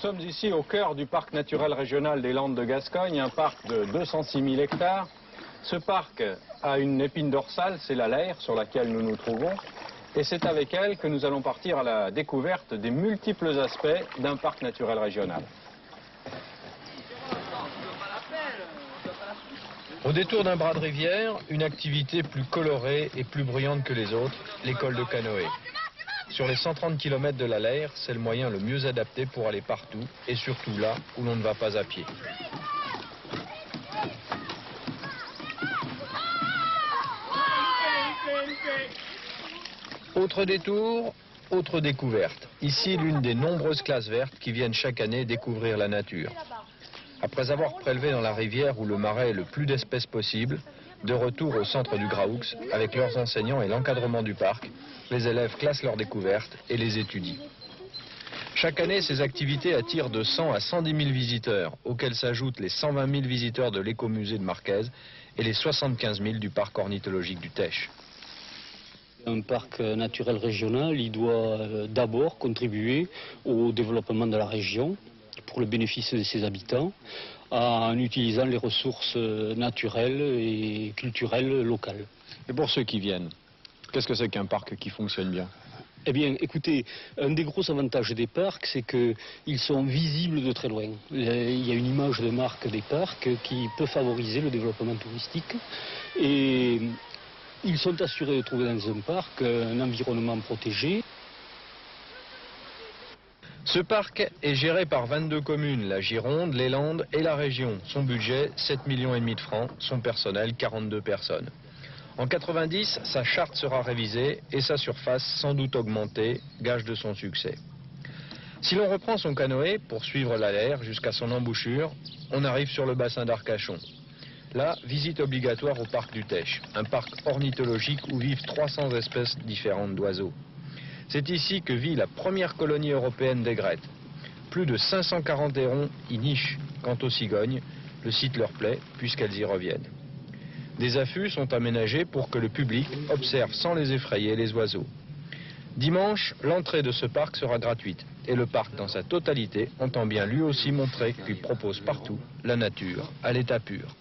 sommes ici au cœur du parc naturel régional des Landes de Gascogne, un parc de 206 000 hectares. Ce parc a une épine dorsale, c'est la Leyre sur laquelle nous nous trouvons. Et c'est avec elle que nous allons partir à la découverte des multiples aspects d'un parc naturel régional. Au détour d'un bras de rivière, une activité plus colorée et plus bruyante que les autres, l'école de canoë. Sur les 130 km de la Leyre, c'est le moyen le mieux adapté pour aller partout, et surtout là où l'on ne va pas à pied. Autre détour, autre découverte. Ici, l'une des nombreuses classes vertes qui viennent chaque année découvrir la nature. Après avoir prélevé dans la rivière où le marais est le plus d'espèces possible, de retour au centre du Graoux, avec leurs enseignants et l'encadrement du parc, les élèves classent leurs découvertes et les étudient. Chaque année, ces activités attirent de 100 à 110 000 visiteurs, auxquels s'ajoutent les 120 000 visiteurs de l'écomusée de Marquez et les 75 000 du parc ornithologique du Tech. Un parc naturel régional, il doit d'abord contribuer au développement de la région pour le bénéfice de ses habitants en utilisant les ressources naturelles et culturelles locales. Et pour ceux qui viennent, qu'est-ce que c'est qu'un parc qui fonctionne bien ? Eh bien, écoutez, un des gros avantages des parcs, c'est qu'ils sont visibles de très loin. Il y a une image de marque des parcs qui peut favoriser le développement touristique. Et ils sont assurés de trouver dans un parc un environnement protégé. Ce parc est géré par 22 communes, la Gironde, les Landes et la région. Son budget, 7,5 millions de francs, son personnel, 42 personnes. En 90, sa charte sera révisée et sa surface sans doute augmentée, gage de son succès. Si l'on reprend son canoë pour suivre la Leyre jusqu'à son embouchure, on arrive sur le bassin d'Arcachon. Là, visite obligatoire au parc du Tech, un parc ornithologique où vivent 300 espèces différentes d'oiseaux. C'est ici que vit la première colonie européenne d'aigrettes. Plus de 540 hérons y nichent. Quant aux cigognes, le site leur plaît puisqu'elles y reviennent. Des affûts sont aménagés pour que le public observe sans les effrayer les oiseaux. Dimanche, l'entrée de ce parc sera gratuite et le parc dans sa totalité entend bien lui aussi montrer qu'il propose partout la nature à l'état pur.